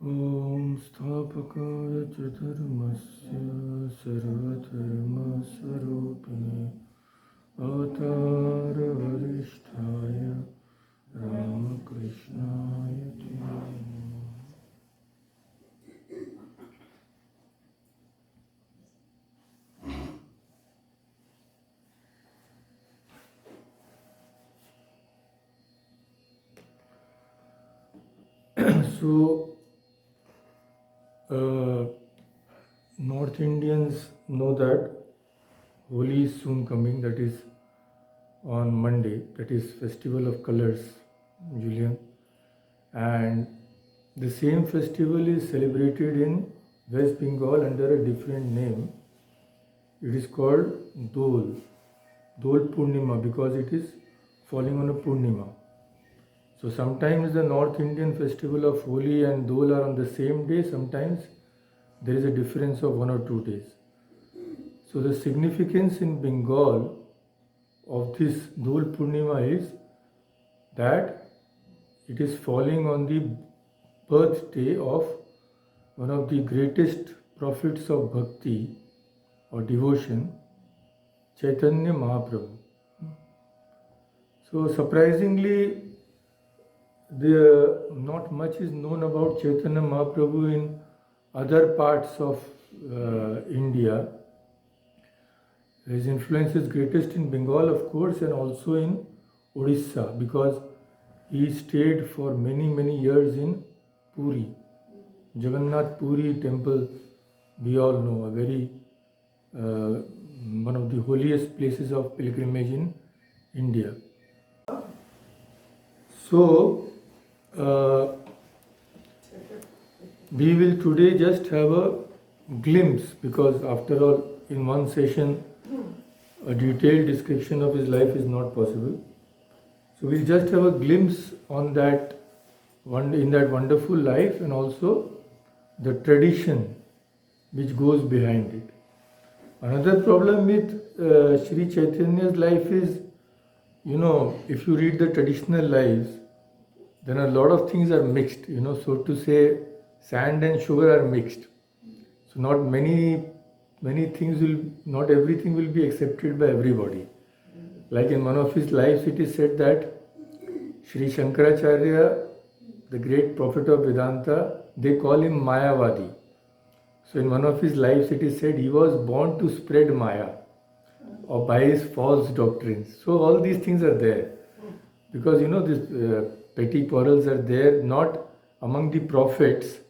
Om Sthapakaya Chaturmasya Sarvatharma Sarupane Avatara Varishtaya Ramakrishnaya Te Namo. So, North Indians know that Holi is soon coming, that is on Monday, that is Festival of Colors, Julian. And the same festival is celebrated in West Bengal under a different name. It is called Dol Purnima, because it is falling on a Purnima. So sometimes the North Indian festival of Holi and Dol are on the same day, sometimes there is a difference of 1 or 2 days. So the significance in Bengal of this Dol Purnima is that it is falling on the birthday of one of the greatest prophets of bhakti or devotion, Chaitanya Mahaprabhu. So surprisingly, not much is known about Chaitanya Mahaprabhu in other parts of India. His influence is greatest in Bengal, of course, and also in Odisha, because he stayed for many years in Puri. Jagannath Puri temple, we all know, a very one of the holiest places of pilgrimage in India. So, we will today just have a glimpse, because after all, in one session, a detailed description of his life is not possible. So we'll just have a glimpse on that in that wonderful life, and also the tradition which goes behind it. Another problem with Sri Chaitanya's life is, if you read the traditional lives, then a lot of things are mixed, so to say, sand and sugar are mixed. So not everything will be accepted by everybody. Like in one of his lives, it is said that Sri Shankaracharya, the great prophet of Vedanta, they call him Mayavadi. So in one of his lives, it is said he was born to spread Maya, or by his false doctrines. So all these things are there, because these petty quarrels are there, not among the prophets,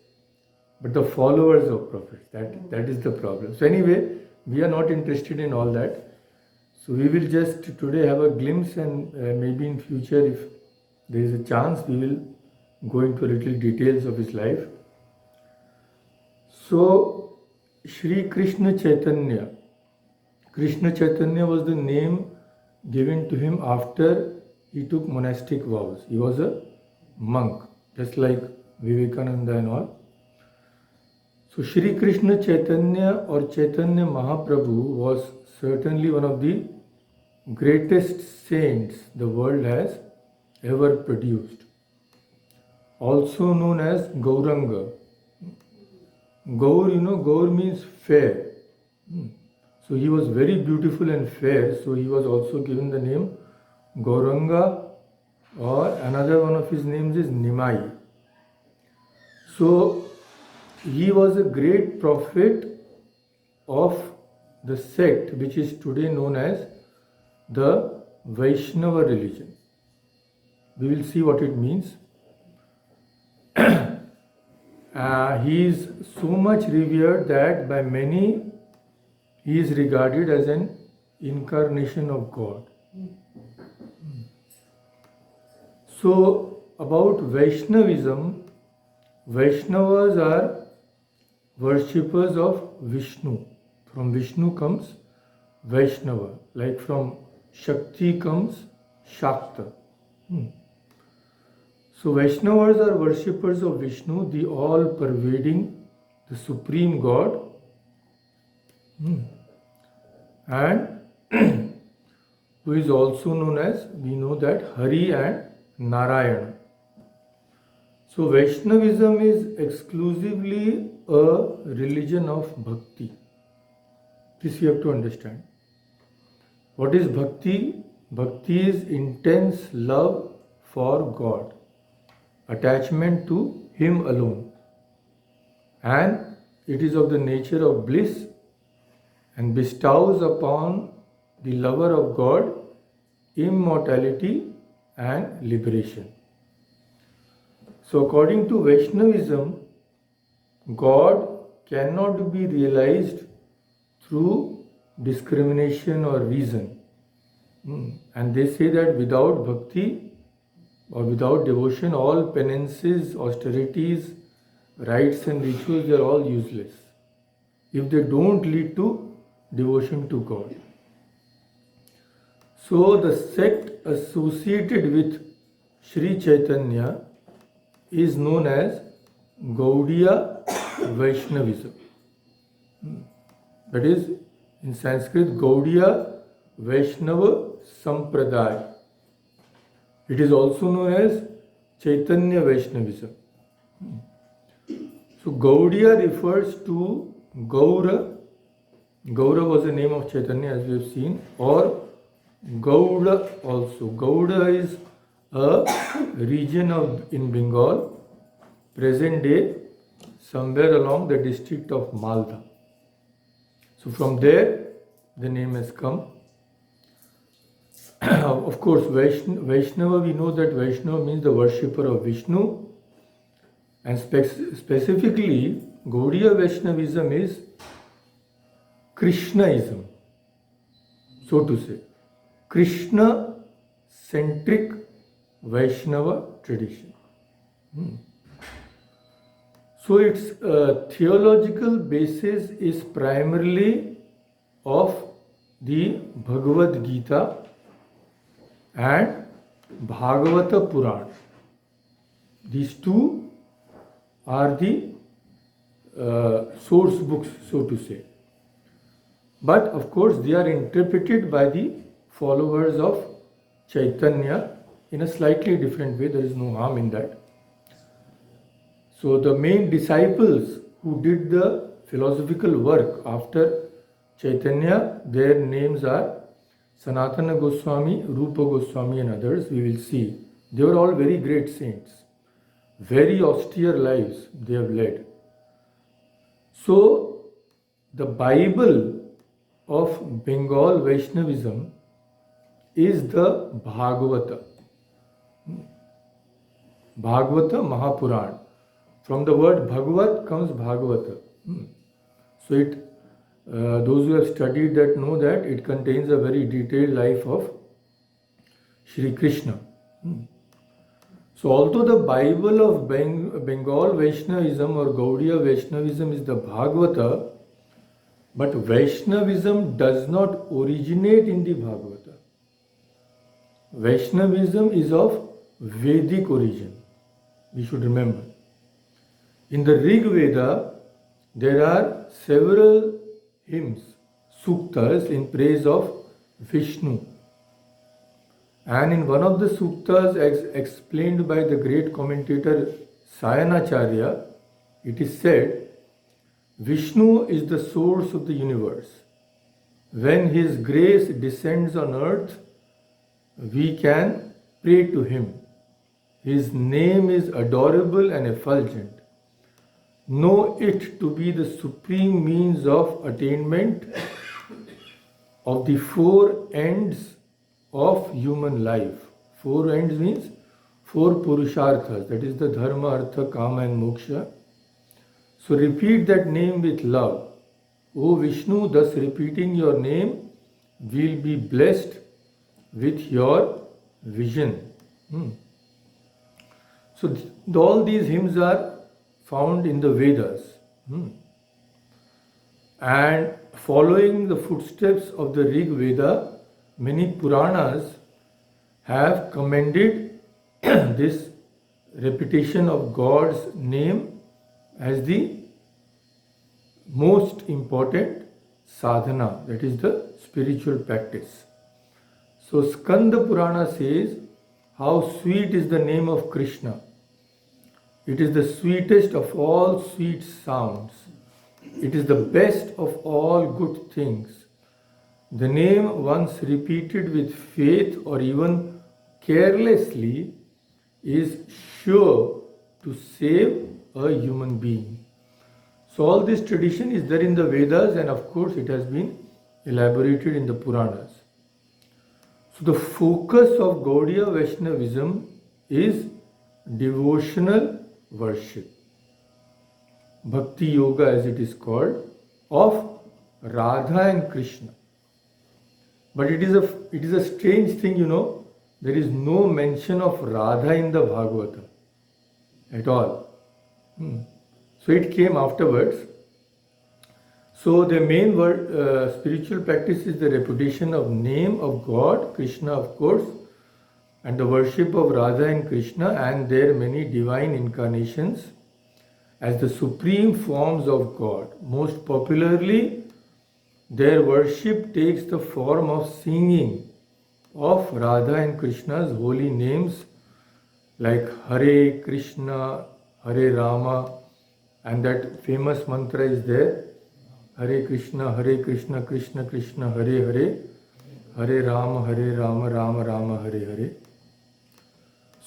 but the followers of prophets. That is the problem. So anyway, we are not interested in all that. So we will just today have a glimpse, and maybe in future, if there is a chance, we will go into a little details of his life. So, Shri Krishna Chaitanya was the name given to him after he took monastic vows. He was a monk, just like Vivekananda and all. So Shri Krishna Chaitanya or Chaitanya Mahaprabhu was certainly one of the greatest saints the world has ever produced. Also known as Gauranga. Gaur means fair. So he was very beautiful and fair, so he was also given the name Gauranga, or another one of his names is Nimai. So he was a great prophet of the sect which is today known as the Vaishnava religion. We will see what it means. He is so much revered that by many he is regarded as an incarnation of God. So about Vaishnavism, Vaishnavas are worshippers of Vishnu. From Vishnu comes Vaishnava, like from Shakti comes Shakta. So Vaishnavas are worshippers of Vishnu, the all-pervading, the supreme God, and who is also known as, we know that, Hari and Narayana. So Vaishnavism is exclusively a religion of bhakti. This you have to understand. What is bhakti? Bhakti is intense love for God, attachment to Him alone, and it is of the nature of bliss and bestows upon the lover of God immortality and liberation. So, according to Vaishnavism, God cannot be realized through discrimination or reason. And they say that without bhakti or without devotion, all penances, austerities, rites and rituals are all useless if they don't lead to devotion to God. So the sect associated with Sri Chaitanya is known as Gaudiya Vaishnavism. That is, in Sanskrit, Gaudiya Vaishnava Sampradaya. It is also known as Chaitanya Vaishnavism. So Gaudiya refers to Gaura. Gaura was the name of Chaitanya, as we have seen, or Gauda also. Gauda is a region in Bengal, present day, somewhere along the district of Malda. So from there, the name has come. Of course, Vaishnava, we know that Vaishnava means the worshipper of Vishnu, and specifically, Gaudiya Vaishnavism is Krishnaism, so to say. Krishna-centric Vaishnava tradition. So its theological basis is primarily of the Bhagavad Gita and Bhagavata Purana. These two are the source books, so to say. But of course, they are interpreted by the followers of Chaitanya in a slightly different way. There is no harm in that. So the main disciples who did the philosophical work after Chaitanya, their names are Sanatana Goswami, Rupa Goswami and others. We will see. They were all very great saints. Very austere lives they have led. So the Bible of Bengal Vaishnavism is the Bhagavata. Bhagavata Mahapurana. From the word Bhagavat comes Bhagavata. So those who have studied that know that it contains a very detailed life of Shri Krishna. So although the Bible of Bengal Vaishnavism or Gaudiya Vaishnavism is the Bhagavata, but Vaishnavism does not originate in the Bhagavata. Vaishnavism is of Vedic origin. We should remember. In the Rig Veda, there are several hymns, suktas, in praise of Vishnu. And in one of the suktas, as explained by the great commentator Sayanacharya, it is said, Vishnu is the source of the universe. When His grace descends on earth, we can pray to Him. His name is adorable and effulgent. Know it to be the supreme means of attainment of the four ends of human life. Four ends means four purusharthas, that is the dharma, artha, kama and moksha. So repeat that name with love. O Vishnu, thus repeating your name, will be blessed with your vision. So all these hymns are found in the Vedas. And following the footsteps of the Rig Veda, many Puranas have commended this repetition of God's name as the most important sadhana, that is the spiritual practice. So Skanda Purana says, how sweet is the name of Krishna. It is the sweetest of all sweet sounds. It is the best of all good things. The name once repeated with faith or even carelessly is sure to save a human being. So all this tradition is there in the Vedas, and of course it has been elaborated in the Puranas. So the focus of Gaudiya Vaishnavism is devotional worship, Bhakti Yoga as it is called, of Radha and Krishna. But it is a strange thing, there is no mention of Radha in the Bhagavatam at all. So it came afterwards. So the main spiritual practice is the repetition of name of God, Krishna of course, and the worship of Radha and Krishna and their many divine incarnations as the supreme forms of God. Most popularly, their worship takes the form of singing of Radha and Krishna's holy names like Hare Krishna, Hare Rama, and that famous mantra is there, Hare Krishna, Krishna Krishna, Hare Hare, Hare Rama, Rama Rama, Hare Hare.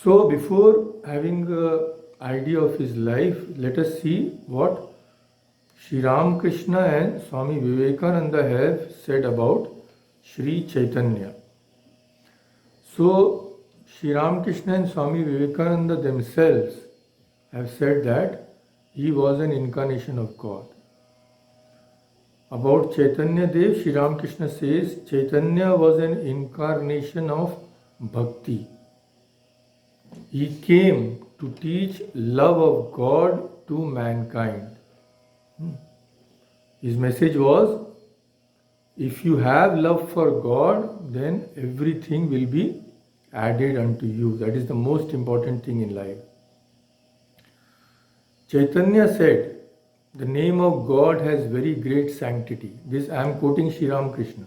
So before having an idea of his life, let us see what Sri Ramakrishna and Swami Vivekananda have said about Sri Chaitanya. So Sri Ramakrishna and Swami Vivekananda themselves have said that he was an incarnation of God. About Chaitanya Dev, Sri Ramakrishna says Chaitanya was an incarnation of bhakti. He came to teach love of God to mankind. His message was, if you have love for God, then everything will be added unto you. That is the most important thing in life. Chaitanya said, the name of God has very great sanctity. This I am quoting Sri Ramakrishna.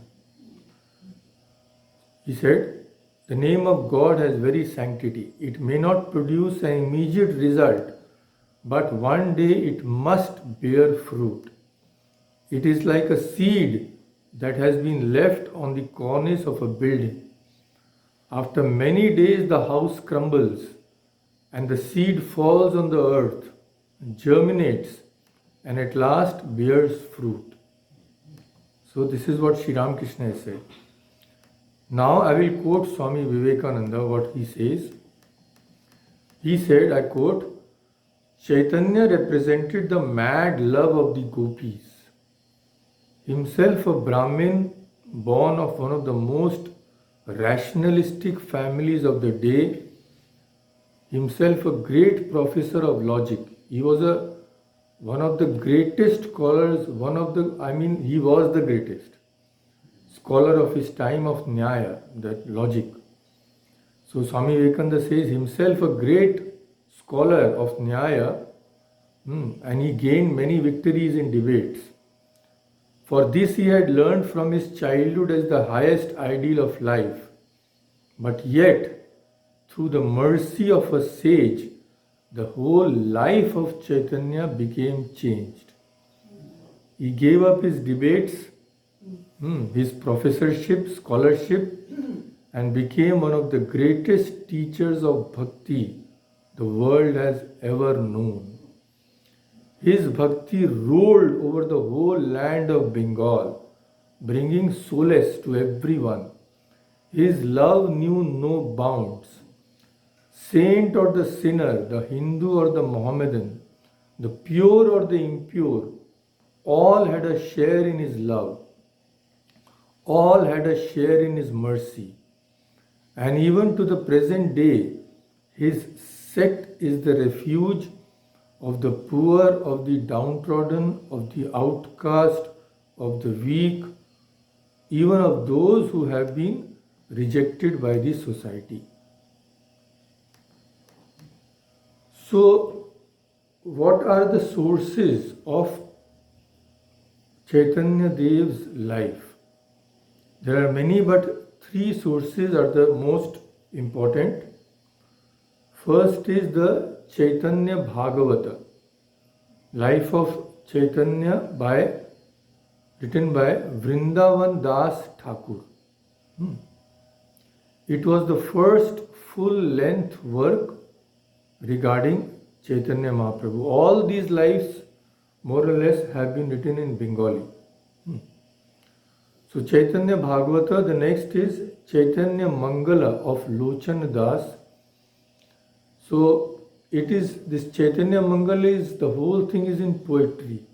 He said, the name of God has very sanctity. It may not produce an immediate result, but one day it must bear fruit. It is like a seed that has been left on the cornice of a building. After many days the house crumbles and the seed falls on the earth, germinates, and at last bears fruit. So this is what Sri Ramakrishna has said. Now I will quote Swami Vivekananda, what he says. He said, I quote, Chaitanya represented the mad love of the gopis. Himself a Brahmin, born of one of the most rationalistic families of the day, himself a great professor of logic. He was one of the greatest scholars, he was the greatest scholar of his time of Nyaya, that logic. So Swami Vivekananda says himself a great scholar of Nyaya, and he gained many victories in debates. For this he had learned from his childhood as the highest ideal of life. But yet, through the mercy of a sage, the whole life of Chaitanya became changed. He gave up his debates, his professorship, scholarship, and became one of the greatest teachers of bhakti the world has ever known. His bhakti rolled over the whole land of Bengal, bringing solace to everyone. His love knew no bounds. Saint or the sinner, the Hindu or the Mohammedan, the pure or the impure, all had a share in his love. All had a share in his mercy. And even to the present day, his sect is the refuge of the poor, of the downtrodden, of the outcast, of the weak, even of those who have been rejected by the society. So, what are the sources of Chaitanya Dev's life? There are many, but three sources are the most important. First is the Chaitanya Bhagavata, Life of Chaitanya written by Vrindavan Das Thakur. It was the first full-length work regarding Chaitanya Mahaprabhu. All these lives more or less have been written in Bengali. So Chaitanya Bhagavata, the next is Chaitanya Mangala of Lochan Das. So it is, this Chaitanya Mangala is, the whole thing is in poetry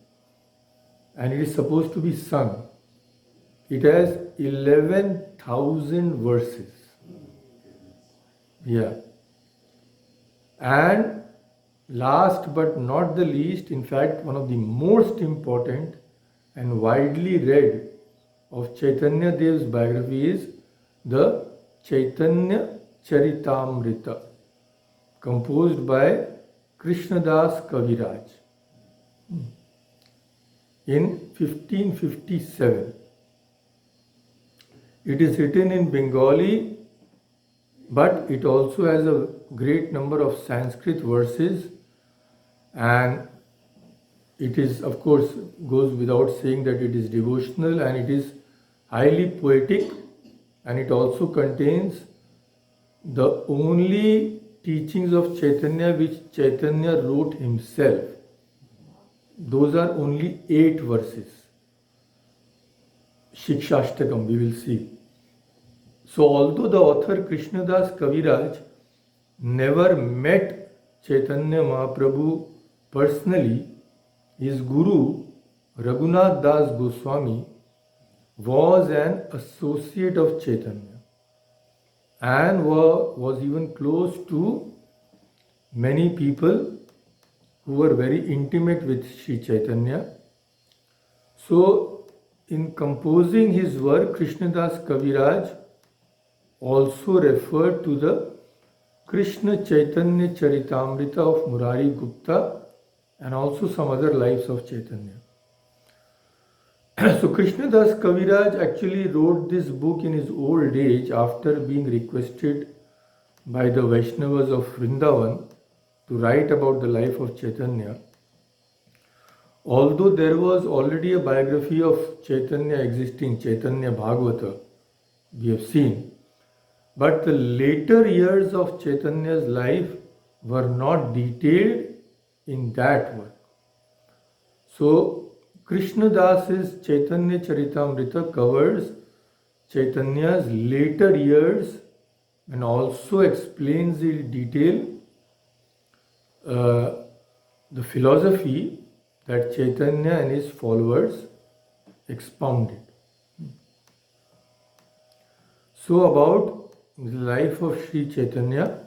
and it is supposed to be sung. It has 11,000 verses. Yeah. And last but not the least, in fact, one of the most important and widely read of Chaitanya Dev's biography is the Chaitanya Charitamrita, composed by Krishnadas Kaviraj in 1557. It is written in Bengali, but it also has a great number of Sanskrit verses, and it is, of course, goes without saying that it is devotional and it is highly poetic, and it also contains the only teachings of Chaitanya which Chaitanya wrote himself. Those are only 8 verses. Shikshashtakam, we will see. So although the author Krishnadas Kaviraj never met Chaitanya Mahaprabhu personally, his guru Raghunath Das Goswami was an associate of Chaitanya and was even close to many people who were very intimate with Sri Chaitanya. So in composing his work, Krishnadas Kaviraj also referred to the Krishna Chaitanya Charitamrita of Murari Gupta and also some other lives of Chaitanya. So Krishnadas Kaviraj actually wrote this book in his old age after being requested by the Vaishnavas of Vrindavan to write about the life of Chaitanya. Although there was already a biography of Chaitanya existing, Chaitanya Bhagavata, we have seen, but the later years of Chaitanya's life were not detailed in that work. So Krishnadas's Chaitanya Charitamrita covers Chaitanya's later years and also explains in detail the philosophy that Chaitanya and his followers expounded. So about the life of Sri Chaitanya.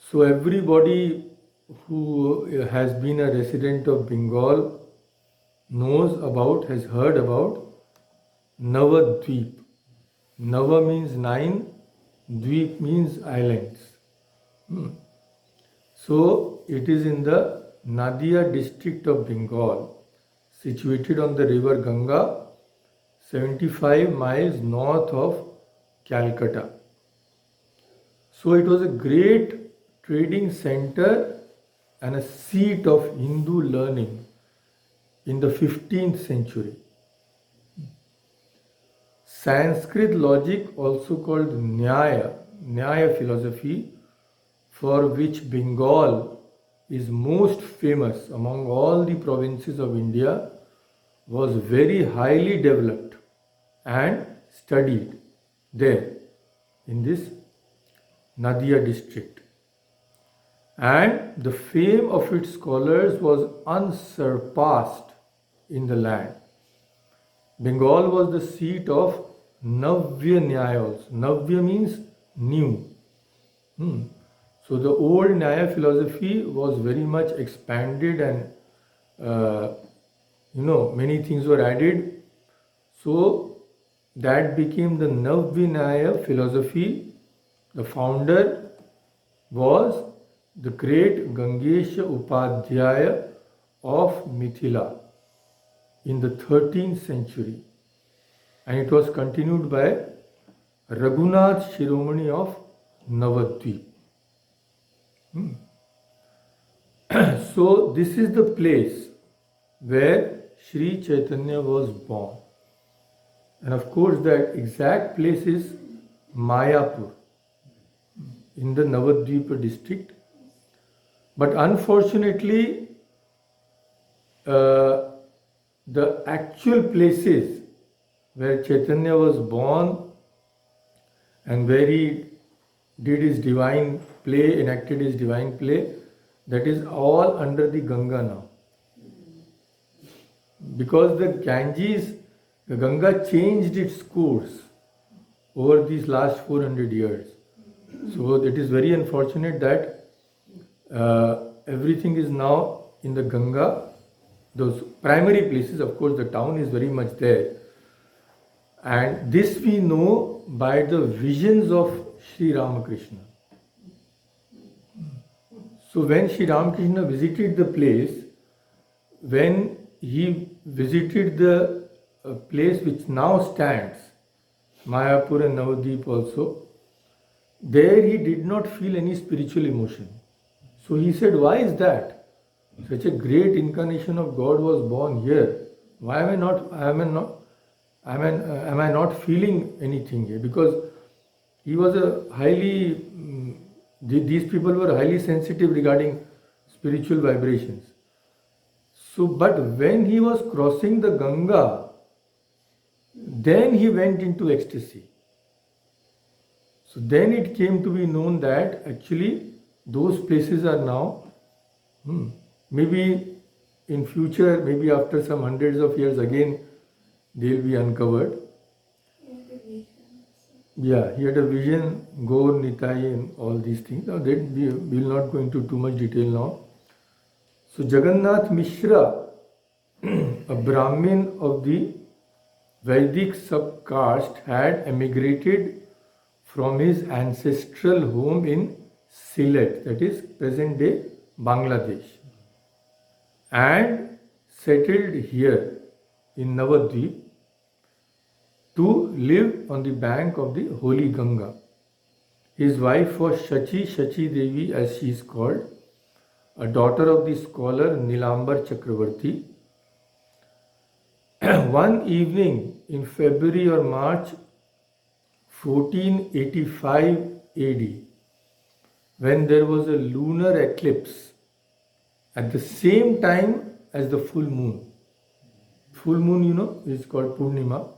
So everybody who has been a resident of Bengal has heard about Navadvip. Nava means 9, Dvip means islands. So it is in the Nadia district of Bengal, situated on the river Ganga, 75 miles north of Calcutta. So it was a great trading center and a seat of Hindu learning in the 15th century. Sanskrit logic, also called Nyaya philosophy, for which Bengal is most famous among all the provinces of India, was very highly developed and studied there in this Nadia district. And the fame of its scholars was unsurpassed in the land. Bengal was the seat of Navya Nyayas. Navya means new. So the old Nyaya philosophy was very much expanded and many things were added. So that became the Navya philosophy. The founder was the great Gangesha Upadhyaya of Mithila in the 13th century, and it was continued by Raghunath Shiromani of Navadvip. So this is the place where Sri Chaitanya was born. And of course that exact place is Mayapur in the Navadvipa district. But unfortunately, the actual places where Chaitanya was born and where he did his divine play, enacted his divine play, that is all under the Ganga now. Because the Ganga changed its course over these last 400 years. So it is very unfortunate that everything is now in the Ganga. Those primary places, of course, the town is very much there. And this we know by the visions of Sri Ramakrishna. So when Sri Ramakrishna visited the place, when he visited the place which now stands, Mayapur and Navadvip also, there he did not feel any spiritual emotion. So he said, why is that? Such a great incarnation of God was born here. Why am I not feeling anything here? Because he was these people were highly sensitive regarding spiritual vibrations. So, but when he was crossing the Ganga, then he went into ecstasy. So then it came to be known that actually those places are now, maybe in future, maybe after some hundreds of years again, they'll be uncovered. Yeah, he had a vision, Gaur, Nitai and all these things. Now that we will not go into too much detail now. So Jagannath Mishra, a Brahmin of the Vedic subcaste, had emigrated from his ancestral home in Sylhet, that is present day Bangladesh, and settled here in Navadvip to live on the bank of the holy Ganga. His wife was Shachi Devi as she is called, a daughter of the scholar Nilambar Chakravarti. One evening in February or March 1485 AD, when there was a lunar eclipse at the same time as the full moon. Full moon, you know, is called Purnima.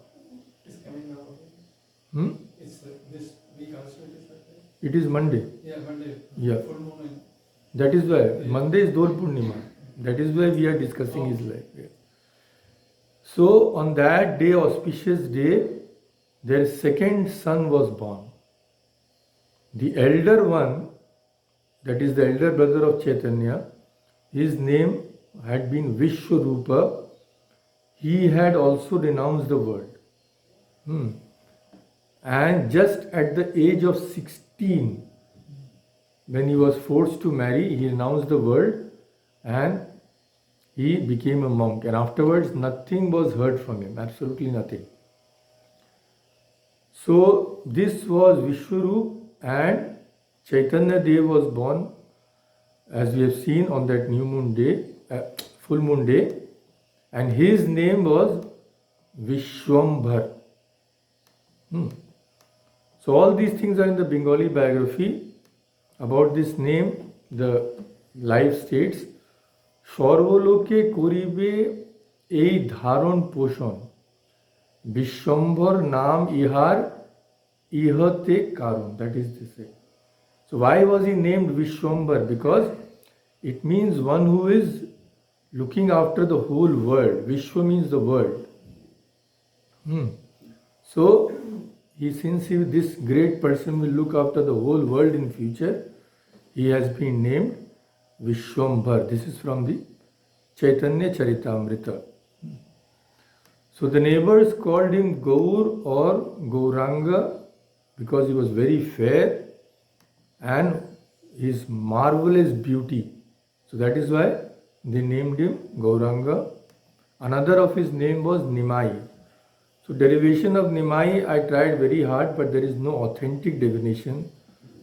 It's coming now. It's this week also it is like that? It is Monday. Yeah, Monday. Yeah. Full moon. That is why Monday is Dol Purnima. That is why we are discussing his life. Yeah. So on that day, auspicious day, their second son was born. The elder one, that is the elder brother of Chaitanya, his name had been Vishwarupa. He had also renounced the world. And just at the age of 16, when he was forced to marry, he renounced the world and he became a monk. And afterwards, nothing was heard from him, absolutely nothing. So this was Vishwarup, and Chaitanya Dev was born, as we have seen, on that new moon day, full moon day, and his name was Vishwambhar. So all these things are in the Bengali biography. About this name, the life states, Sarvaloke koribe ei dharon poshon, Vishwambhar naam ihar ihate karon. That is to say. So why was he named Vishwambhar? Because it means one who is looking after the whole world. Vishwa means the world. So since this great person will look after the whole world in future, he has been named Vishwambhar. This is from the Chaitanya Charitamrita. So the neighbors called him Gaur or Gauranga because he was very fair and his marvelous beauty. So that is why they named him Gauranga. Another of his name was Nimai. So derivation of Nimai I tried very hard, but there is no authentic definition.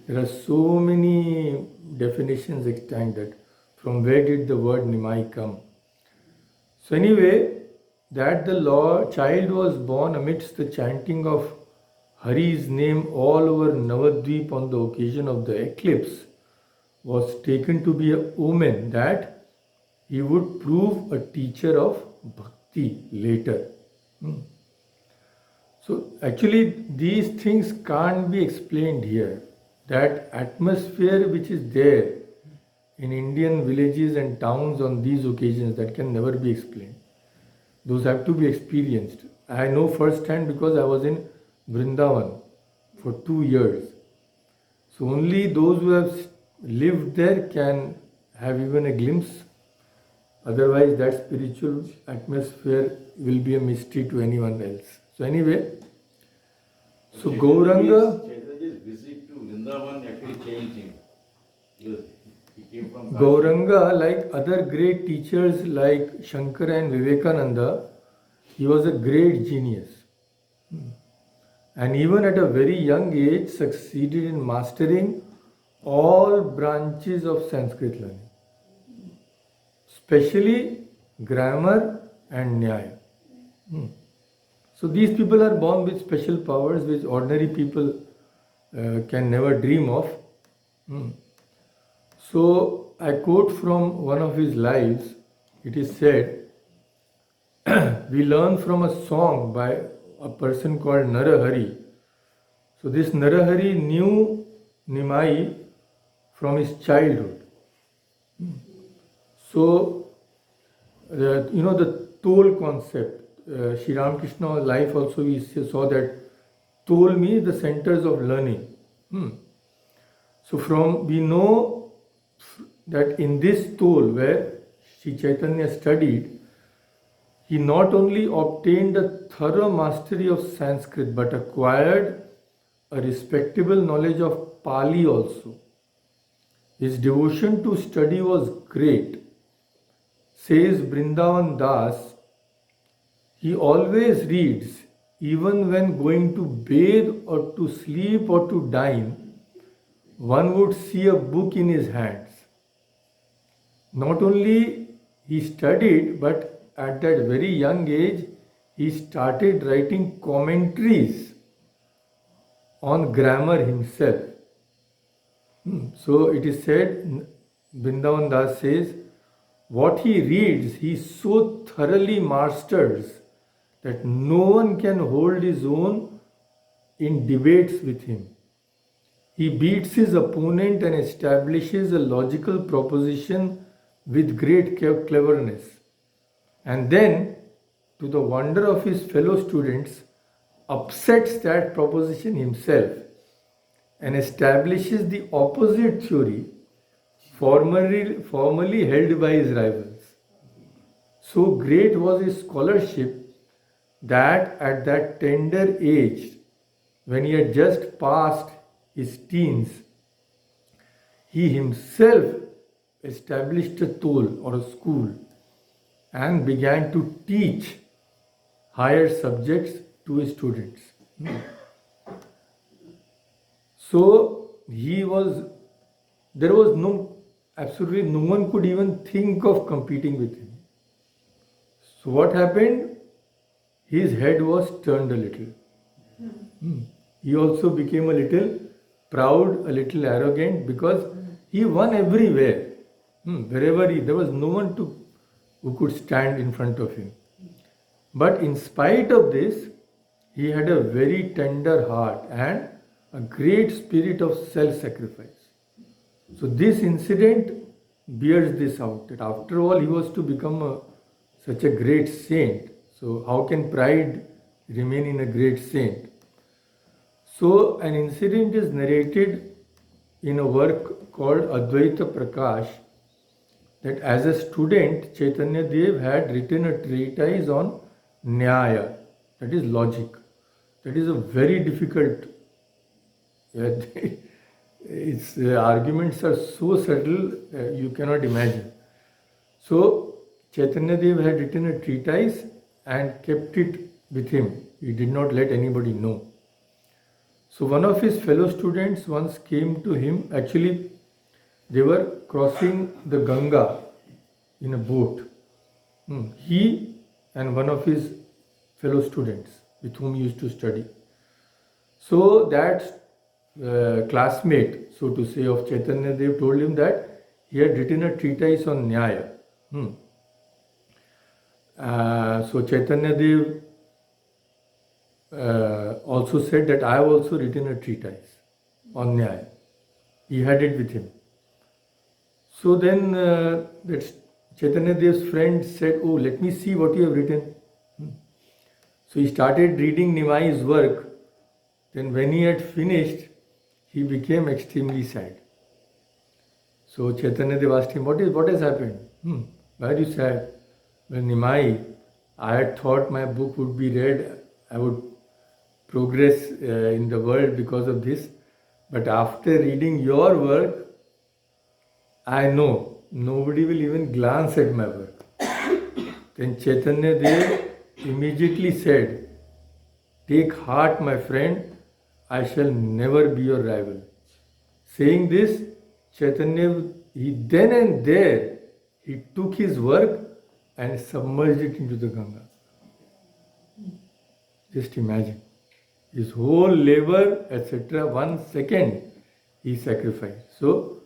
There are so many definitions extant that from where did the word Nimai come. So anyway, that the child was born amidst the chanting of Hari's name all over Navadvip on the occasion of the eclipse was taken to be a omen that he would prove a teacher of bhakti later. So actually these things can't be explained here. That atmosphere which is there in Indian villages and towns on these occasions, that can never be explained. Those have to be experienced. I know firsthand because I was in Vrindavan for 2 years. So only those who have lived there can have even a glimpse. Otherwise, that spiritual atmosphere will be a mystery to anyone else. So anyway, so Gauranga, Chaitanya's visit to Vrindavan actually changed him. Because he came from Gauranga, like other great teachers like Shankara and Vivekananda, he was a great genius. And even at a very young age, succeeded in mastering all branches of Sanskrit learning, especially grammar and Nyaya. So these people are born with special powers which ordinary people can never dream of. So I quote from one of his lives. It is said, we learn from a song by a person called Narahari. So this Narahari knew Nimai from his childhood. So, the toll concept, Sri Ramakrishna's life also we saw that toll means the centers of learning. So we know that in this toll where Sri Chaitanya studied, he not only obtained a thorough mastery of Sanskrit but acquired a respectable knowledge of Pali also. His devotion to study was great. Says Brindavan Das, he always reads, even when going to bathe or to sleep or to dine, one would see a book in his hands. Not only he studied, but at that very young age, he started writing commentaries on grammar himself. So it is said, Vrindavan Das says, what he reads, he so thoroughly masters that no one can hold his own in debates with him. He beats his opponent and establishes a logical proposition with great cleverness. And then, to the wonder of his fellow students, upsets that proposition himself and establishes the opposite theory formerly held by his rivals. So great was his scholarship that at that tender age, when he had just passed his teens, he himself established a toll or a school and began to teach higher subjects to his students. So there was absolutely no one could even think of competing with him. So what happened? His head was turned a little. He also became a little proud, a little arrogant because he won everywhere. Wherever there was no one who could stand in front of him. But in spite of this, he had a very tender heart and a great spirit of self-sacrifice. So this incident bears this out, that after all he was to become such a great saint. So how can pride remain in a great saint? So an incident is narrated in a work called Advaita Prakash, that as a student, Chaitanya Dev had written a treatise on Nyaya, that is logic. That is a very difficult, its arguments are so subtle you cannot imagine. So Chaitanya Dev had written a treatise and kept it with him. He did not let anybody know. So one of his fellow students once came to him. Actually, they were crossing the Ganga in a boat. He and one of his fellow students with whom he used to study. So that classmate, so to say, of Chaitanya Dev told him that he had written a treatise on Nyaya. So Chaitanya Dev also said that I have also written a treatise on Nyaya. He had it with him. So then that Chaitanya Dev's friend said, "Oh, let me see what you have written." So he started reading Nimai's work. Then when he had finished, he became extremely sad. So Chaitanya Dev asked him, what has happened? Why are you sad? Well, Nimai, I had thought my book would be read, I would progress in the world because of this. But after reading your work, I know nobody will even glance at my work. Then Chaitanya Dev immediately said, "Take heart, my friend, I shall never be your rival." Saying this, Chaitanya, he then and there, he took his work and submerged it into the Ganga. Just imagine. His whole labor, etc., 1 second he sacrificed. So,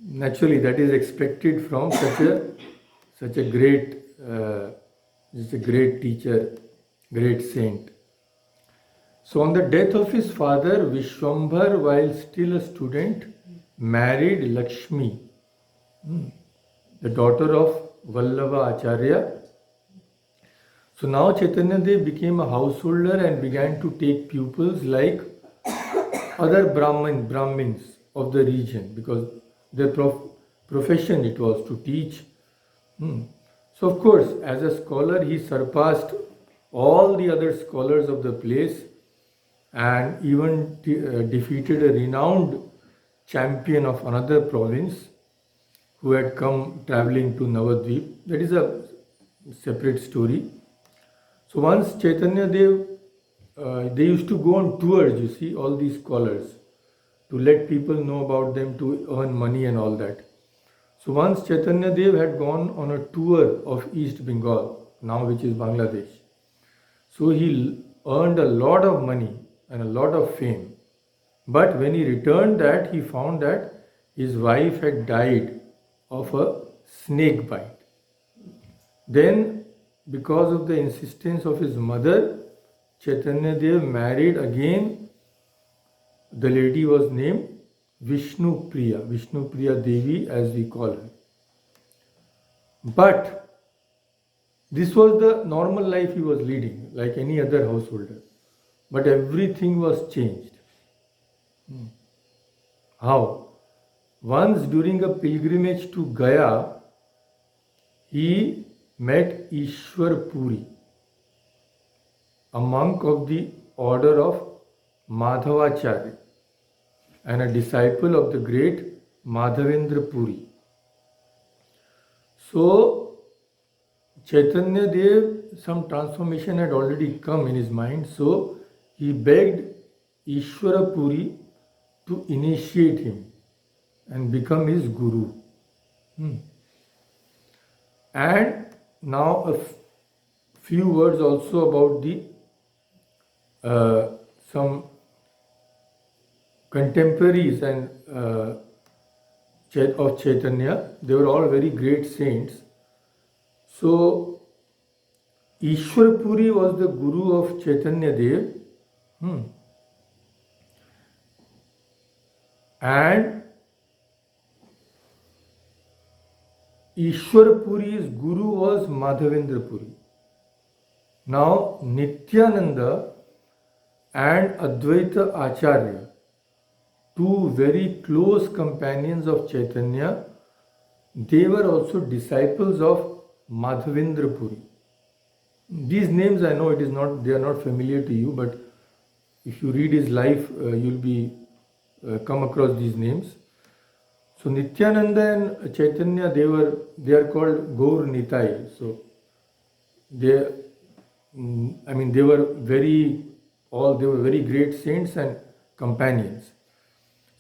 naturally, that is expected from such a great teacher, great saint. So on the death of his father, Vishwambhar, while still a student, married Lakshmi, the daughter of Vallabha Acharya. So now Chaitanya Dev became a householder and began to take pupils like other Brahmins of the region, because their profession it was to teach. So of course, as a scholar, he surpassed all the other scholars of the place and even defeated a renowned champion of another province who had come traveling to Navadvip. That is a separate story. So once Chaitanya Dev, they used to go on tours, you see, all these scholars, to let people know about them, to earn money and all that. So once Chaitanya Dev had gone on a tour of East Bengal, now which is Bangladesh. So he earned a lot of money and a lot of fame. But when he returned that, he found that his wife had died of a snake bite. Then, because of the insistence of his mother, Chaitanya Dev married again. The lady was named Vishnu Priya Devi, as we call her. But this was the normal life he was leading, like any other householder. But everything was changed. How? Once during a pilgrimage to Gaya, he met Ishwar Puri, a monk of the order of Madhavacharya and a disciple of the great Madhavendra Puri. So, Chaitanya Dev, some transformation had already come in his mind, so he begged Ishwara Puri to initiate him and become his guru. And now a few words also about the some contemporaries and of Chaitanya. They were all very great saints. So Ishwar Puri was the guru of Chaitanya Dev. And Ishwar Puri's guru was Madhavendra Puri. Now Nityananda and Advaita Acharya, two very close companions of Chaitanya, they were also disciples of Madhavendra Puri. These names I know they are not familiar to you, but if you read his life, you'll be come across these names. So Nityananda and Chaitanya, they are called Gaur Nitai. So they were very all they were very great saints and companions.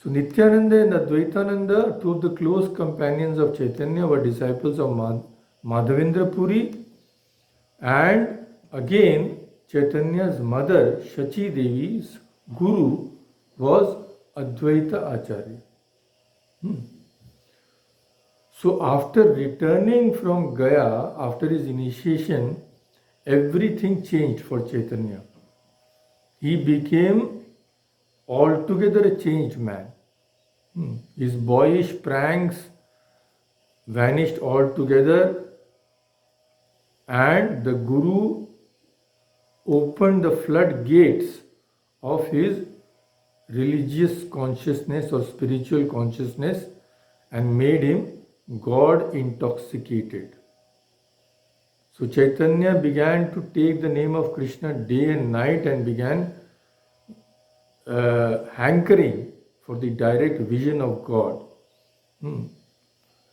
So Nityananda and Advaitananda, two of the close companions of Chaitanya, were disciples of Madhavendra Puri, and again Chaitanya's mother Shachi Devi's guru was Advaita Acharya. So after returning from Gaya, after his initiation, everything changed for Chaitanya. He became altogether a changed man. His boyish pranks vanished altogether, and the Guru opened the floodgates of his religious consciousness or spiritual consciousness and made him God intoxicated. So Chaitanya began to take the name of Krishna day and night and began hankering for the direct vision of God.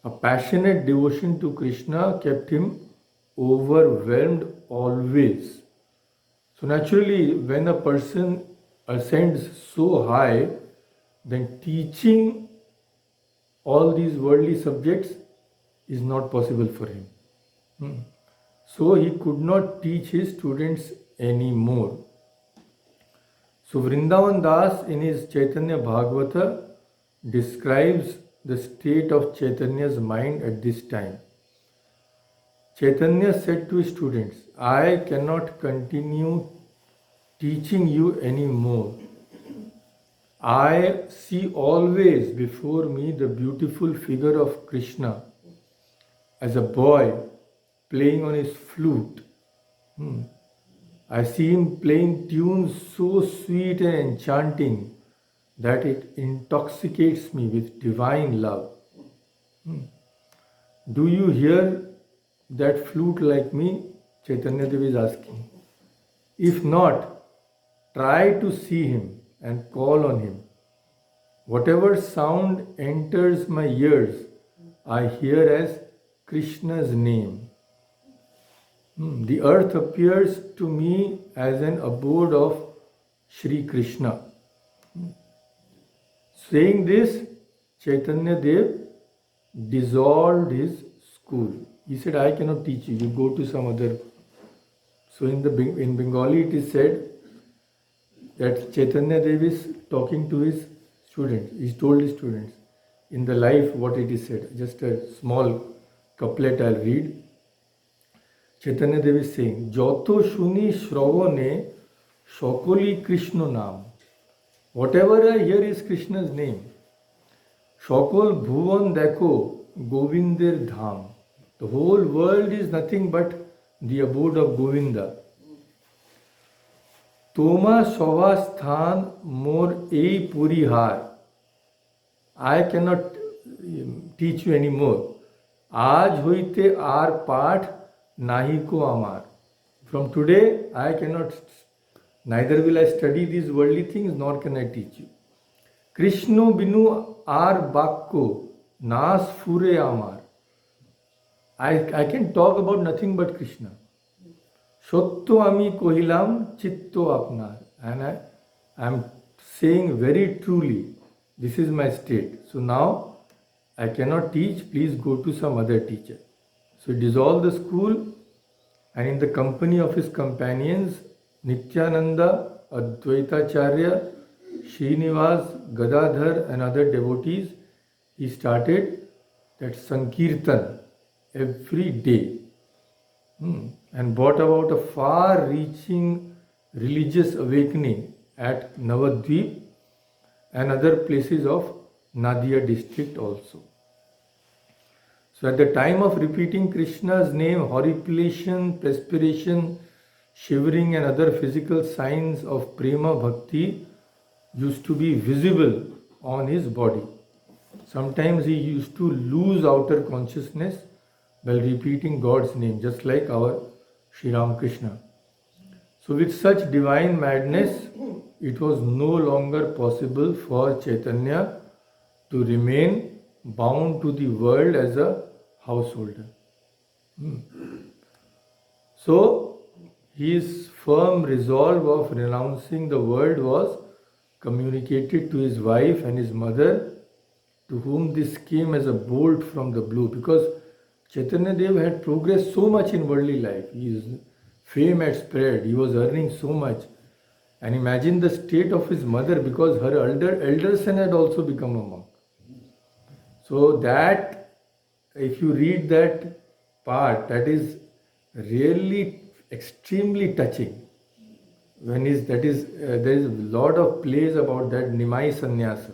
A passionate devotion to Krishna kept him overwhelmed always. So naturally, when a person ascends so high, then teaching all these worldly subjects is not possible for him. So he could not teach his students anymore. So Vrindavan Das in his Chaitanya Bhagavata describes the state of Chaitanya's mind at this time. Chaitanya said to his students, I cannot continue teaching you anymore. I see always before me the beautiful figure of Krishna as a boy playing on his flute. I see him playing tunes so sweet and enchanting that it intoxicates me with divine love. Do you hear that flute like me? Chaitanya Dev is asking. If not, try to see him and call on him. Whatever sound enters my ears, I hear as Krishna's name. The earth appears to me as an abode of Sri Krishna. Saying this, Chaitanya Dev dissolved his school. He said, I cannot teach you, you go to some other. So in Bengali it is said that Chaitanya Dev is talking to his students. He told his students in the life what it is said. Just a small couplet I'll read. Chaitanya Dev is saying, Joto shuni shravane shokoli Krishna nam. Whatever I hear is Krishna's name. Shokol bhuvan dekho Govindir dham. The whole world is nothing but the abode of Govinda. Toma Shavasthan mor ei purihar. I cannot teach you anymore. Aaj hoite ar path nahi ko amar. From today, I cannot, neither will I study these worldly things, nor can I teach you. Krishna binu ar bakko nas fure amar. I can talk about nothing but Krishna. Sotto ami kohilam chitto apnar. And I am saying very truly, this is my state. So now I cannot teach, please go to some other teacher. So he dissolved the school, and in the company of his companions, Nityananda, Advaitacharya, Srinivas, Gadadhar and other devotees, he started that Sankirtan every day and brought about a far-reaching religious awakening at Navadvip and other places of Nadia district also. So at the time of repeating Krishna's name, horripilation, perspiration, shivering and other physical signs of prema bhakti used to be visible on his body. Sometimes he used to lose outer consciousness while repeating God's name, just like our Sri Ramakrishna. So with such divine madness, it was no longer possible for Chaitanya to remain bound to the world as a householder. So his firm resolve of renouncing the world was communicated to his wife and his mother, to whom this came as a bolt from the blue, because Chaitanya Dev had progressed so much in worldly life. His fame had spread, he was earning so much. And imagine the state of his mother, because her elder son had also become a monk. So that, if you read that part, that is really extremely touching. There is a lot of plays about that Nimai Sannyasa.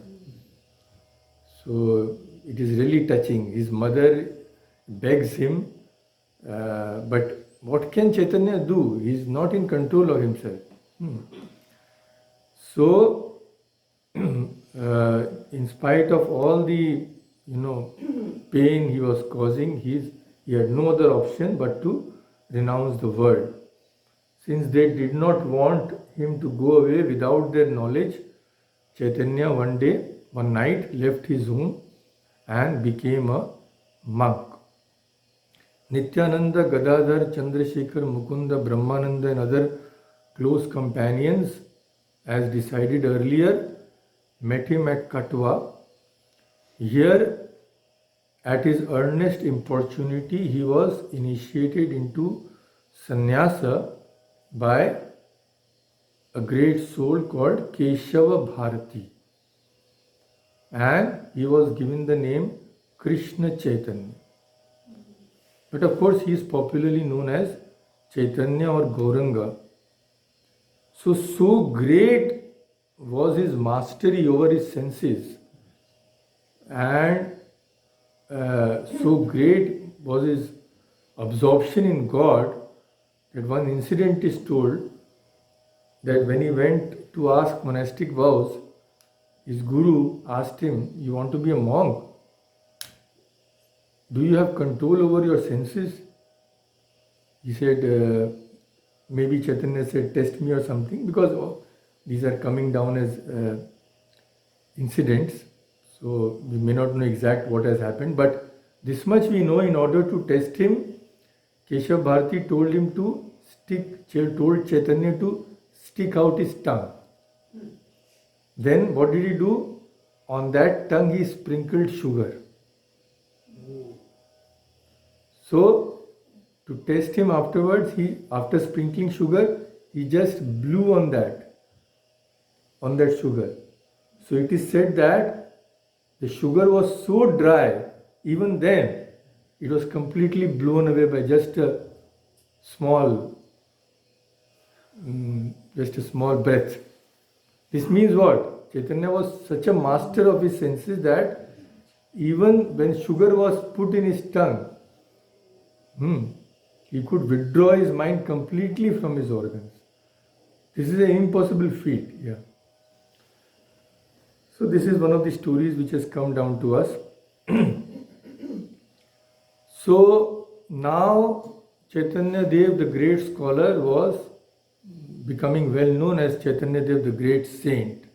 So it is really touching. His mother begs him, but what can Chaitanya do? He is not in control of himself. So, in spite of all the pain he was causing, he had no other option but to renounce the world. Since they did not want him to go away without their knowledge, Chaitanya one night left his home and became a monk. Nityananda, Gadadhar, Chandrasekhar, Mukunda, Brahmananda and other close companions, as decided earlier, met him at Katwa. Here, at his earnest importunity, he was initiated into sannyasa by a great soul called Keshava Bharati, and he was given the name Krishna Chaitanya. But of course, he is popularly known as Chaitanya or Gauranga. So great was his mastery over his senses, and so great was his absorption in God, that one incident is told that when he went to ask monastic vows, his guru asked him, "You want to be a monk? Do you have control over your senses?" He said, maybe Chaitanya said, "Test me," or something, because these are coming down as incidents. So we may not know exact what has happened, but this much we know: in order to test him, Keshav Bharati told Chaitanya to stick out his tongue. Then what did he do? On that tongue he sprinkled sugar. So to test him afterwards, after sprinkling sugar, he just blew on that sugar. So it is said that the sugar was so dry, even then it was completely blown away by just a small breath. This means what? Chaitanya was such a master of his senses that even when sugar was put in his tongue, he could withdraw his mind completely from his organs. This is an impossible feat. Yeah. So this is one of the stories which has come down to us. So now Chaitanya Dev, the great scholar, was becoming well known as Chaitanya Dev, the great saint.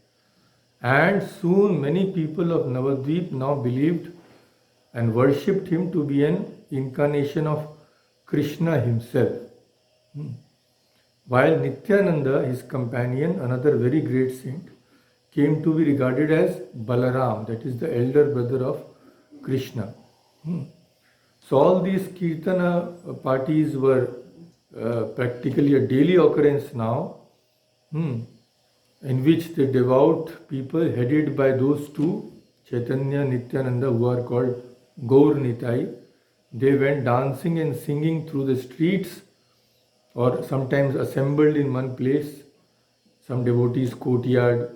And soon many people of Navadvip now believed and worshipped him to be an incarnation of Krishna himself. While Nityananda, his companion, another very great saint, came to be regarded as Balaram, that is the elder brother of Krishna. So all these Kirtana parties were practically a daily occurrence now, in which the devout people headed by those two, Chaitanya, Nityananda, who are called Gaur Nitai, they went dancing and singing through the streets, or sometimes assembled in one place, some devotees' courtyard.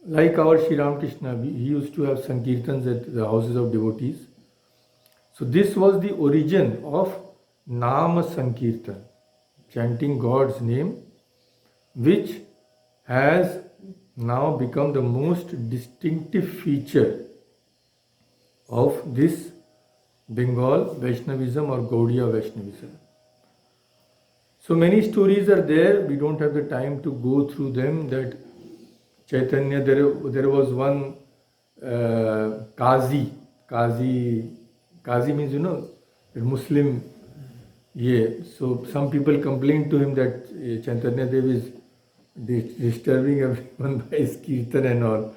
Like our Sri Ramakrishna, he used to have sankirtans at the houses of devotees. So this was the origin of Nama Sankirtan, chanting God's name, which has now become the most distinctive feature of this Bengal Vaishnavism or Gaudiya Vaishnavism. So many stories are there. We don't have the time to go through them. That Chaitanya, there was one Qazi. Qazi means, a Muslim. Yeah, so some people complained to him that Chaitanya Dev is disturbing everyone by his kirtan and all.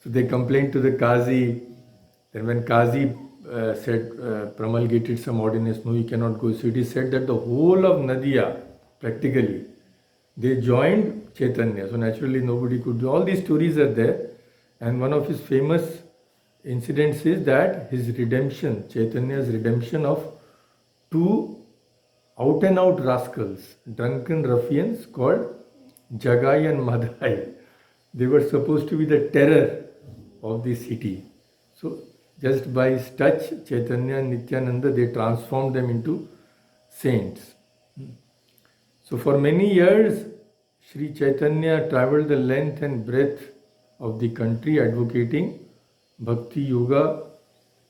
So they complained to the Qazi. Then when Qazi promulgated some ordinance, no, you cannot go. So it is said that the whole of Nadia, practically, they joined Chaitanya. So naturally nobody could do. All these stories are there. And one of his famous incidents is that his redemption, Chaitanya's redemption of two out and out rascals, drunken ruffians called Jagai and Madhai. They were supposed to be the terror of the city. So just by his touch, Chaitanya and Nityananda, they transformed them into saints. So for many years, Sri Chaitanya traveled the length and breadth of the country advocating Bhakti Yoga,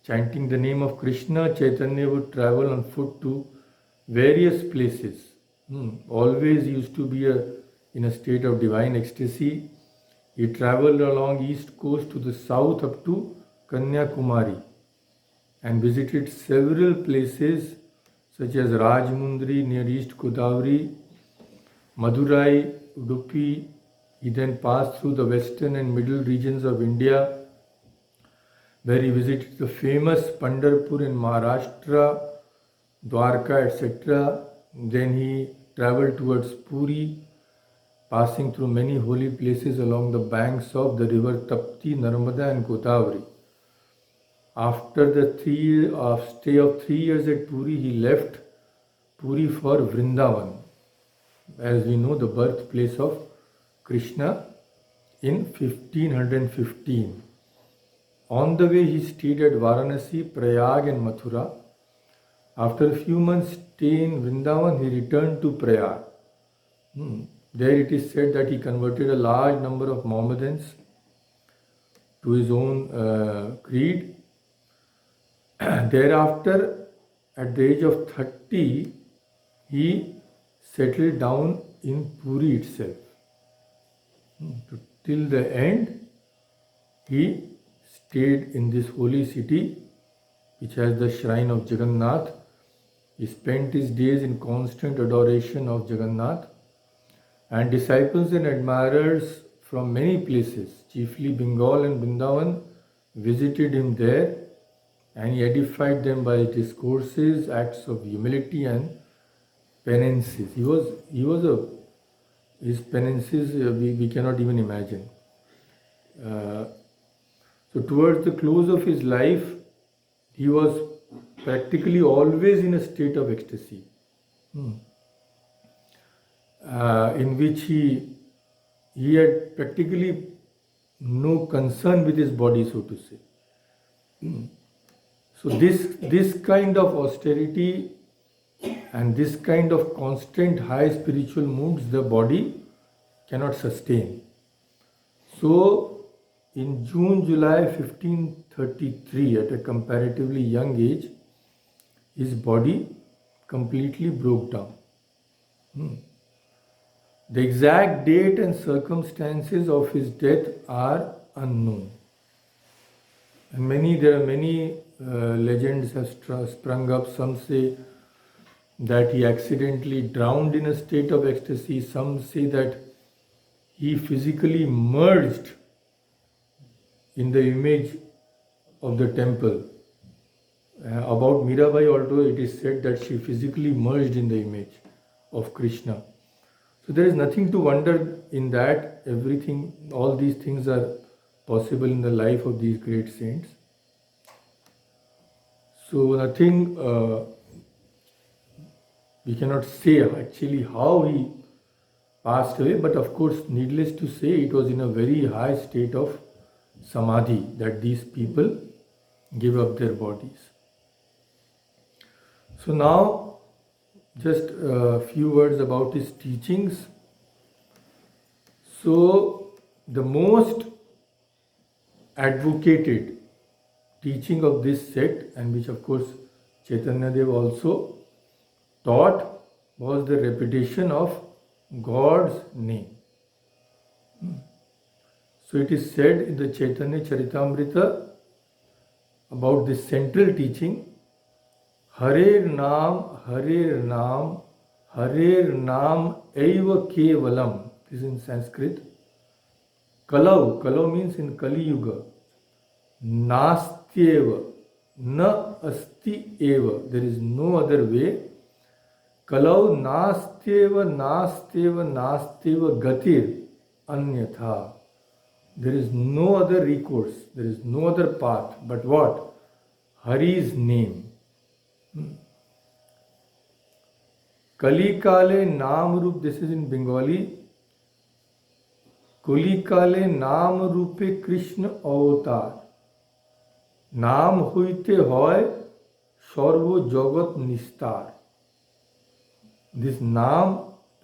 chanting the name of Krishna. Chaitanya would travel on foot to various places. Always used to be in a state of divine ecstasy. He traveled along east coast to the south up to Kanyakumari and visited several places such as Rajmundri near East Godavari, Madurai, Udupi. He then passed through the western and middle regions of India, where he visited the famous Pandharpur in Maharashtra, Dwarka, etc. Then he traveled towards Puri, passing through many holy places along the banks of the river Tapti, Narmada and Godavari. After the stay of 3 years at Puri, he left Puri for Vrindavan, as we know, the birthplace of Krishna, in 1515. On the way, he stayed at Varanasi, Prayag and Mathura. After a few months' stay in Vrindavan, he returned to Prayag. There it is said that he converted a large number of Mohammedans to his own creed. Thereafter, at the age of 30, he settled down in Puri itself. Till the end, he stayed in this holy city, which has the shrine of Jagannath. He spent his days in constant adoration of Jagannath, and disciples and admirers from many places, chiefly Bengal and Vrindavan, visited him there, and he edified them by his discourses, acts of humility and penances. His penances we cannot even imagine. So towards the close of his life, he was practically always in a state of ecstasy, in which he had practically no concern with his body, so to say. So this kind of austerity and this kind of constant high spiritual moods the body cannot sustain. So in June-July 1533, at a comparatively young age, his body completely broke down. The exact date and circumstances of his death are unknown. And there are many legends have sprung up. Some say that he accidentally drowned in a state of ecstasy. Some say that he physically merged in the image of the temple. About Mirabai, although it is said that she physically merged in the image of Krishna. So there is nothing to wonder in that. All these things are possible in the life of these great saints. So nothing, we cannot say actually how he passed away, but of course, needless to say, it was in a very high state of samadhi that these people give up their bodies. So now, just a few words about his teachings. So, the most advocated teaching of this sect, and which of course Chaitanya Dev also taught, was the repetition of God's name. So it is said in the Chaitanya Charitamrita about this central teaching, Harer Nam, Eva Kevalam. This is in Sanskrit. Kalau means in Kali Yuga. Nastyeva, na asti eva. There is no other way. Kalau nastyeva gatir anyatha. There is no other recourse. There is no other path. But what? Hari's name. Kali Kale Naam Rup. This is in Bengali. Kali Kale Naam Rupe Krishna Avatar. নাম হইতে হয় সর্বজগৎ নিস্তার. This Naam,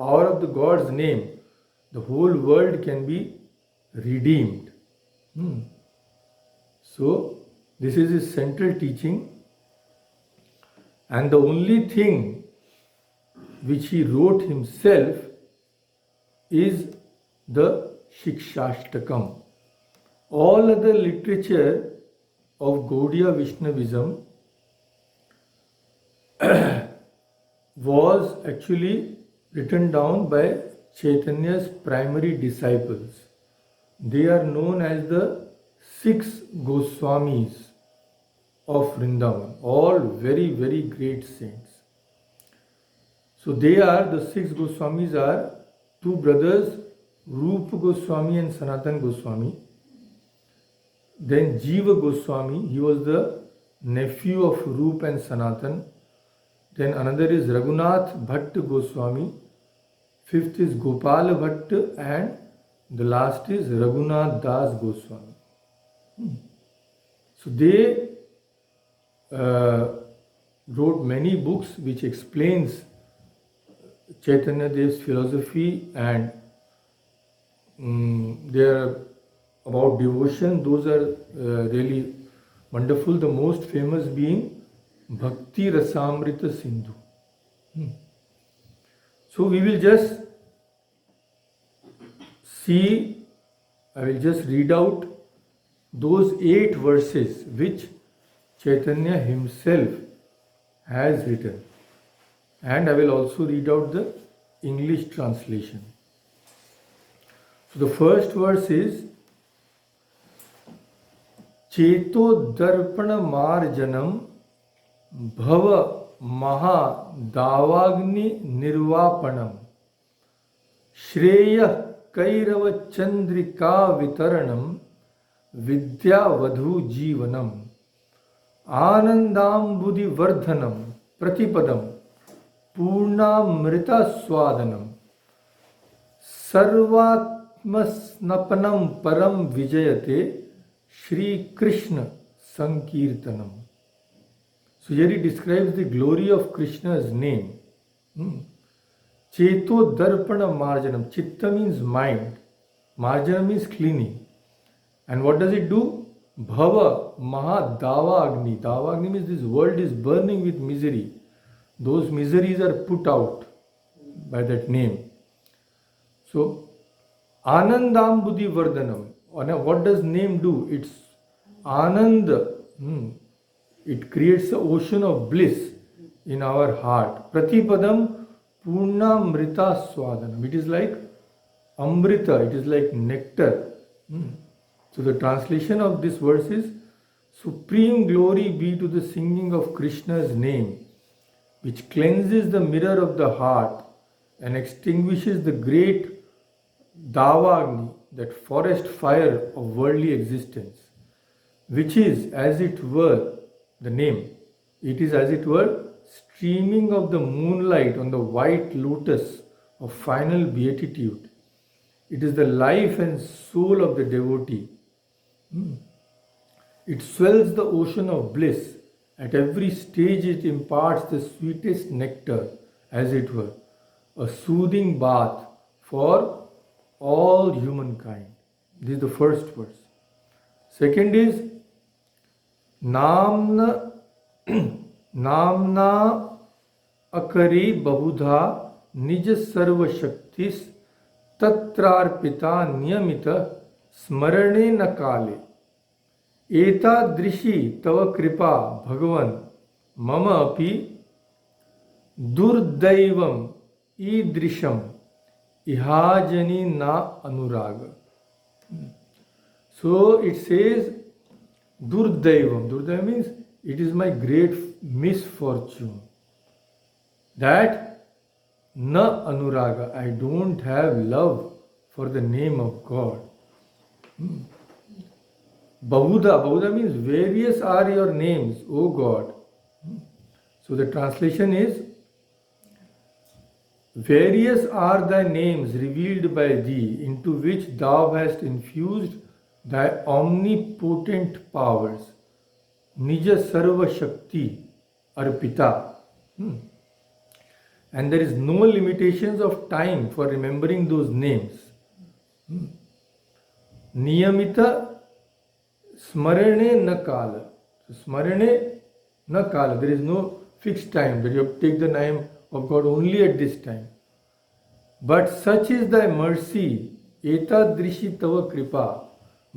power of the God's name, the whole world can be redeemed. So, this is his central teaching, and the only thing which he wrote himself is the Shikshashtakam. All other literature of Gaudiya Vaishnavism was actually written down by Chaitanya's primary disciples. They are known as the 6 Goswamis of Vrindavan, all very, very great saints. So they are, the 6 Goswamis are 2 brothers, Rupa Goswami and Sanatan Goswami. Then Jiva Goswami, he was the nephew of Rup and Sanatan. Then another is Raghunath Bhatt Goswami. 5th is Gopal Bhatt, and the last is Raghunath Das Goswami. So they wrote many books which explains Chaitanya Dev's philosophy, and they are about devotion. Those are really wonderful. The most famous being Bhakti Rasamrita Sindhu. So we will just see, I will just read out those 8 verses which Chaitanya himself has written, and I will also read out the English translation. So the first verse is Cheto Darpana Marjanam Bhava Maha Davagni Nirvapanam Shreya Kairava Chandrika Vitaranam Vidya Vadhu Jivanam Anandambudhi Vardhanam Pratipadam Purnamrita Swadanam Sarvatmasnapanam Param Vijayate Shri Krishna Sankirtanam. So here he describes the glory of Krishna's name. Cheto Darpana Marjanam. Chitta means mind. Marjana means cleaning. And what does it do? Bhava Maha Dava Agni. Dava Agni means this world is burning with misery. Those miseries are put out by that name. So, Anandambudhi Vardhanam. What does name do? It's Anand. It creates an ocean of bliss in our heart. Pratipadam Purnamrita Swadanam. It is like Amrita, it is like nectar. So the translation of this verse is, Supreme glory be to the singing of Krishna's name, which cleanses the mirror of the heart and extinguishes the great Davagni, that forest fire of worldly existence, which is as it were, the name, it is as it were streaming of the moonlight on the white lotus of final beatitude. It is the life and soul of the devotee. It swells the ocean of bliss. At every stage it imparts the sweetest nectar, as it were, a soothing bath for all humankind. This is the first verse. Second is Namna Akari Bahudha Nija Sarva Shaktis Tatrarpita Niyamita Smarane Nakale Eta Drishi Tava Kripa Bhagavan mama api durdaivam idrisham ihajani na anuraga. So it says Durdaivam. Durdaivam means it is my great misfortune that na anuraga. I don't have love for the name of God. Bahuda. Bahuda means various are your names, O God. So the translation is various are thy names revealed by thee, into which thou hast infused thy omnipotent powers. Nija Sarva Shakti Arpita. And there is no limitations of time for remembering those names. Niyamita Smarane na kala. So Smarane na kala. There is no fixed time that you have to take the name of God only at this time. But such is thy mercy, etadrishi tava kripa,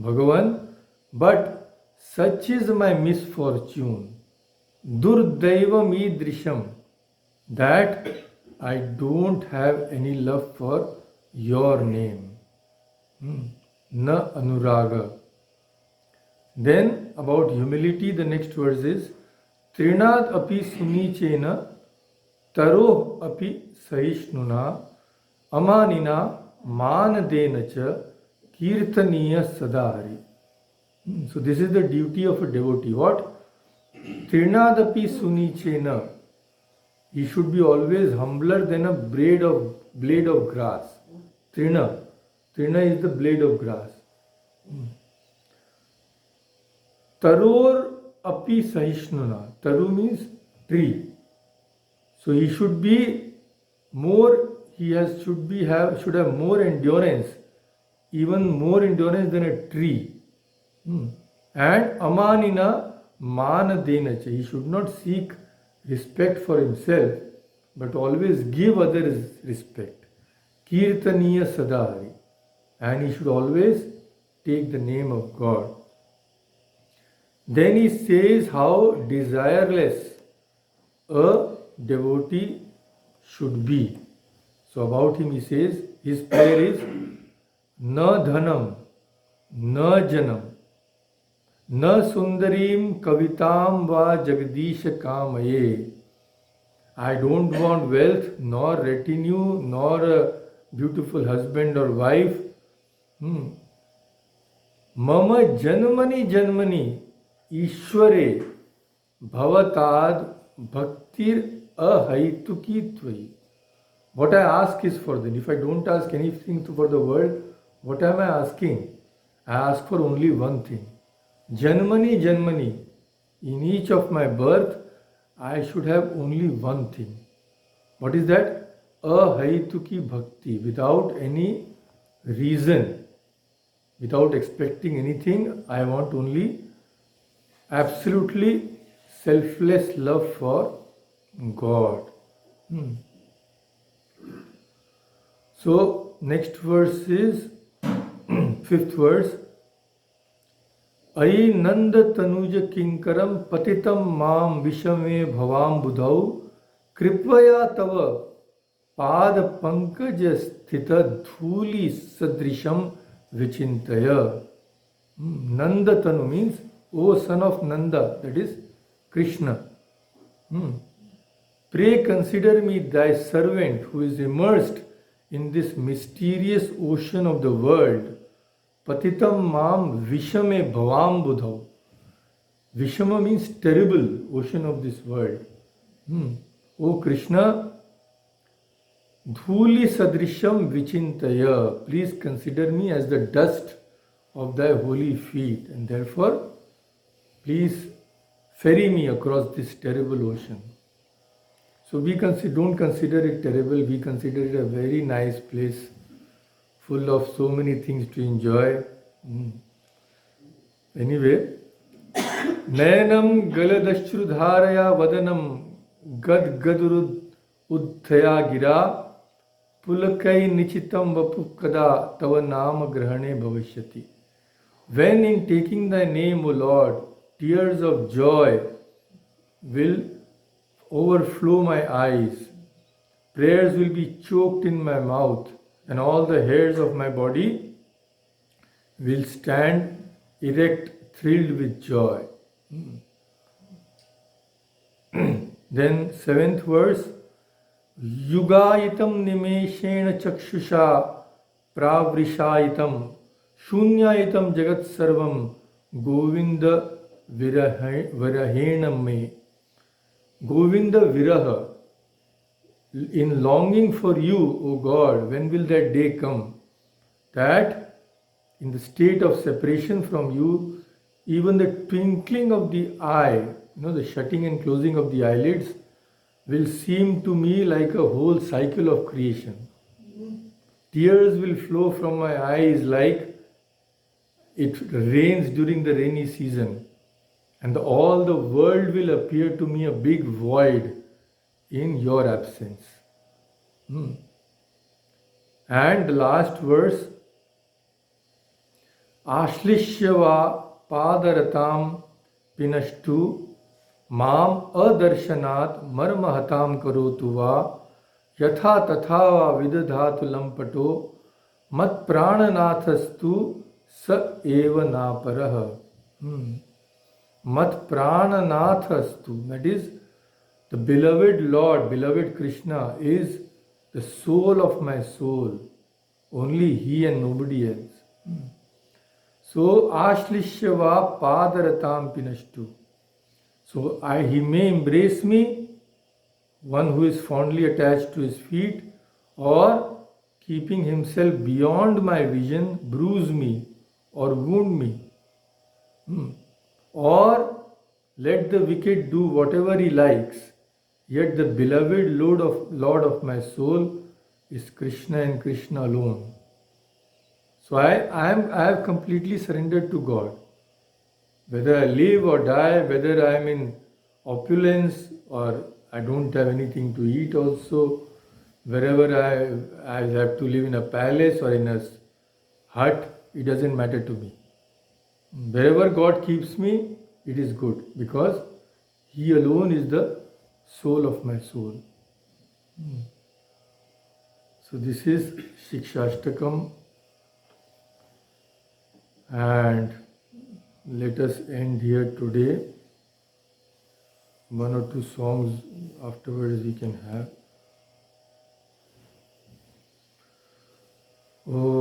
Bhagavan, but such is my misfortune, durdaivam idrisham, that I don't have any love for your name. Na anuraga. Then about humility, the next verse is Trinad api sunichena taro api sahishnuna amanina manadenacha kirtaniya sadari. So this is the duty of a devotee. What? Trinadapi sunichena. He should be always humbler than a blade of grass. Trina. Trina is the blade of grass. Taror api sahishnuna. Taru means tree. So he should be more, should have more endurance, even more endurance than a tree. And amanina manadenacha. He should not seek respect for himself, but always give others respect. Kirtaniya sadari. And he should always take the name of God. Then he says how desireless a devotee should be. So about him he says, his prayer is na dhanam, na janam, na sundarim kavitam va jagdisha kamaye. I don't want wealth, nor retinue, nor a beautiful husband or wife. Mama janmani janmani Ishware bhavatad bhaktir ahaituki tvai. What I ask is for them. If I don't ask anything for the world, what am I asking? I ask for only one thing. Janmani janmani. In each of my birth, I should have only one thing. What is that? Ahaituki bhakti. Without any reason, without expecting anything, I want only absolutely selfless love for God. So, next verse is fifth verse. Ai nanda tanuja kinkaram patitam mam vishame bhavam budhau kripaya tava pada pankaja sthita dhuli sadrisham vichintaya. Nanda tanu means, O son of Nanda, that is Krishna. Pray consider me thy servant who is immersed in this mysterious ocean of the world. Patitam mam vishame bhavam budhau. Vishama means terrible ocean of this world. O Krishna, dhuli sadrisham vichintaya. Please consider me as the dust of thy holy feet, and therefore please ferry me across this terrible ocean. So we don't consider it terrible, we consider it a very nice place, full of so many things to enjoy. Anyway, Nayanam galadashrudharaya vadanam gad gadurud udthaya gira pulakai nichitam vapukada tava nama grahane bhavishyati. When in taking thy name, O Lord, tears of joy will overflow my eyes. Prayers will be choked in my mouth, and all the hairs of my body will stand erect, thrilled with joy. Then, seventh verse, Yugayitam nimeshena chakshusha pravrishayitam shunyayitam jagat sarvam Govinda virahenam me. Govinda viraha. In longing for you, O God, when will that day come? That in the state of separation from you, even the twinkling of the eye, the shutting and closing of the eyelids, will seem to me like a whole cycle of creation. Tears will flow from my eyes like it rains during the rainy season, and all the world will appear to me a big void in your absence. And the last verse, Ashlishyava padaratam pinashtu mam adarshanaat marmahatam karotu va yatha tatha va vidadhatu lampato mat prananathastu sa eva naparah. Mat prananathastu, that is, the beloved Lord, beloved Krishna is the soul of my soul. Only He and nobody else. So, Ashlishyava padaratam pinashtu. So, He may embrace me, one who is fondly attached to His feet, or keeping Himself beyond my vision, bruise me or wound me. Or let the wicked do whatever he likes. Yet the beloved Lord of my soul is Krishna and Krishna alone. So I have completely surrendered to God. Whether I live or die, whether I am in opulence or I don't have anything to eat also, wherever I have to live in a palace or in a hut, it doesn't matter to me. Wherever God keeps me, it is good, because He alone is the soul of my soul. So this is Shikshashtakam, and let us end here today. One or two songs afterwards we can have. Oh